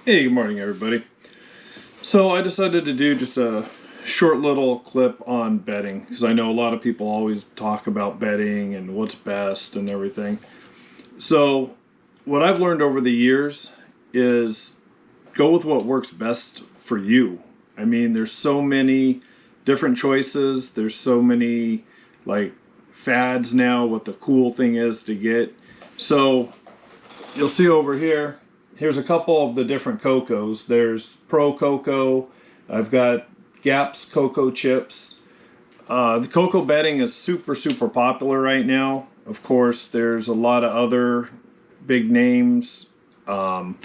Hey, good morning, everybody. So I decided to do just a short little clip on bedding because I know a lot of people always talk about bedding and what's best and everything. So what I've learned over the years is go with what works best for you. I mean, there's so many different choices. There's so many like fads now what the cool thing is to get. So you'll see over here, here's a couple of the different cocos. There's Pro Cocoa. I've got Gap's Cocoa Chips. The cocoa bedding is super popular right now. Of course, there's a lot of other big names. A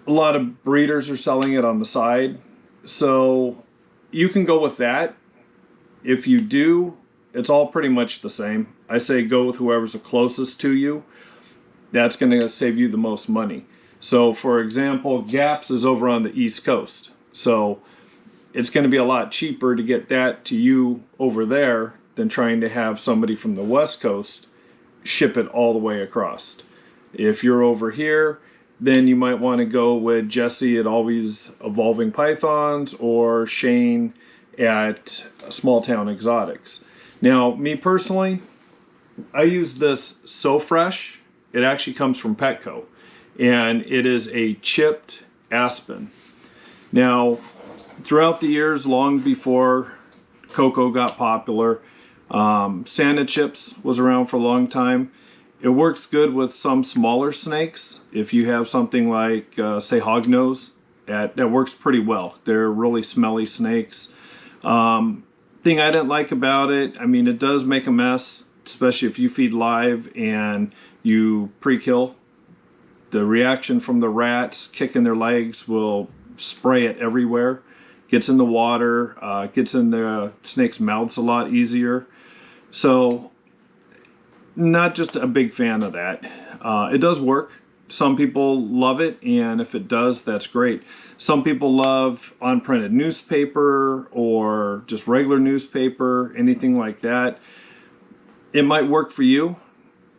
lot of breeders are selling it on the side. So you can go with that. If you do, it's all pretty much the same. I say go with whoever's the closest to you. That's going to save you the most money. So for example, Gaps is over on the East Coast. So it's going to be a lot cheaper to get that to you over there than trying to have somebody from the West Coast ship it all the way across. If you're over here, then you might want to go with Jesse at Always Evolving Pythons or Shane at Small Town Exotics. Now, me personally, I use this So Fresh. It actually comes from Petco, and it is a chipped aspen. Now, throughout the years, long before cocoa got popular, Santa chips was around for a long time. It works good with some smaller snakes. If you have something like, say, hognose, that works pretty well. They're really smelly snakes. Thing I didn't like about it, I mean, it does make a mess, especially if you feed live and you pre-kill. The reaction from the rats kicking their legs will spray it everywhere. Gets in the water, gets in the snake's mouths a lot easier. So, not just a big fan of that. It does work. Some people love it, and if it does, that's great. Some people love unprinted newspaper or just regular newspaper, anything like that. It might work for you.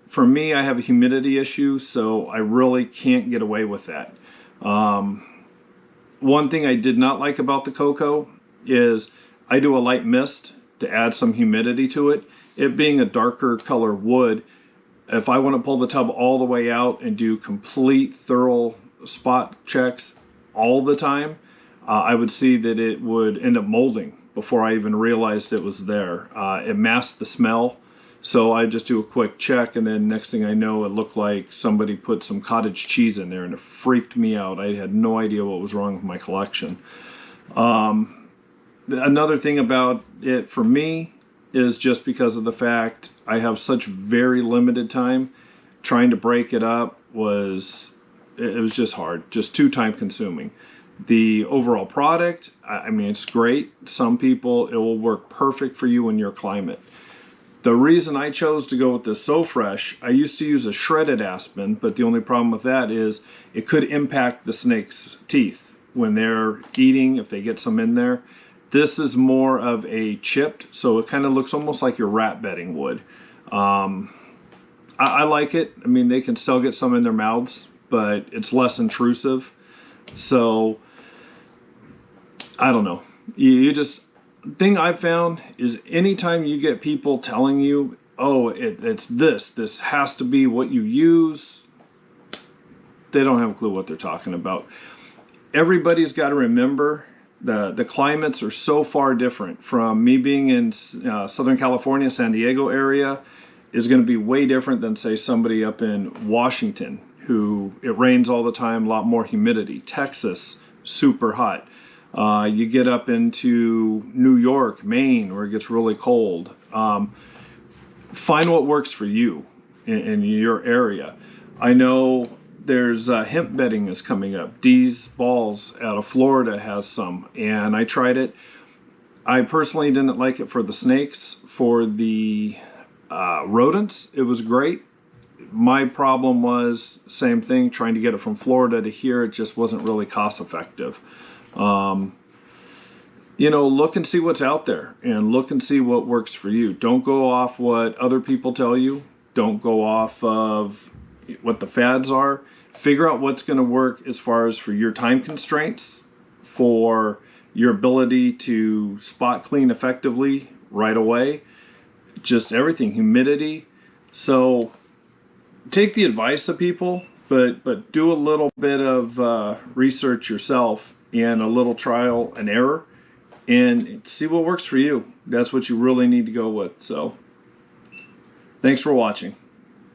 For me, I have a humidity issue, so I really can't get away with that. One thing I did not like about the cocoa is I do a light mist to add some humidity to it. It being a darker color wood, if I want to pull the tub all the way out and do complete thorough spot checks all the time, I would see that it would end up molding before I even realized it was there. It masked the smell. So I just do a quick check, and then next thing I know, it looked like somebody put some cottage cheese in there, and it freaked me out. I had no idea what was wrong with my collection. Another thing about it for me is just because of the fact I have such very limited time, trying to break it up it was just hard, just too time consuming. The overall product, I mean, it's great. Some people, it will work perfect for you in your climate. The reason I chose to go with this So Fresh, I used to use a shredded aspen, but the only problem with that is it could impact the snake's teeth when they're eating, if they get some in there. This is more of a chipped, so it kind of looks almost like your rat bedding would. I like it. I mean, they can still get some in their mouths, but it's less intrusive. So, I don't know. You just... thing I've found is anytime you get people telling you, oh, it's this has to be what you use, they don't have a clue what they're talking about. Everybody's got to remember the climates are so far different. From me being in Southern California, San Diego area is going to be way different than, say, somebody up in Washington, who it rains all the time, a lot more humidity. Texas, super hot. You get up into New York, Maine, where it gets really cold. Find what works for you in your area. I know there's hemp bedding is coming up. Dee's Balls out of Florida has some, and I tried it. I personally didn't like it for the snakes. For the rodents, it was great. My problem was, same thing, trying to get it from Florida to here, it just wasn't really cost effective. You know, look and see what's out there and look and see what works for you. Don't go off what other people tell you. Don't go off of what the fads are. Figure out what's going to work as far as for your time constraints, for your ability to spot clean effectively right away, just everything, humidity. So take the advice of people, but do a little bit of research yourself and a little trial and error and see what works for you. That's what you really need to go with. So thanks for watching.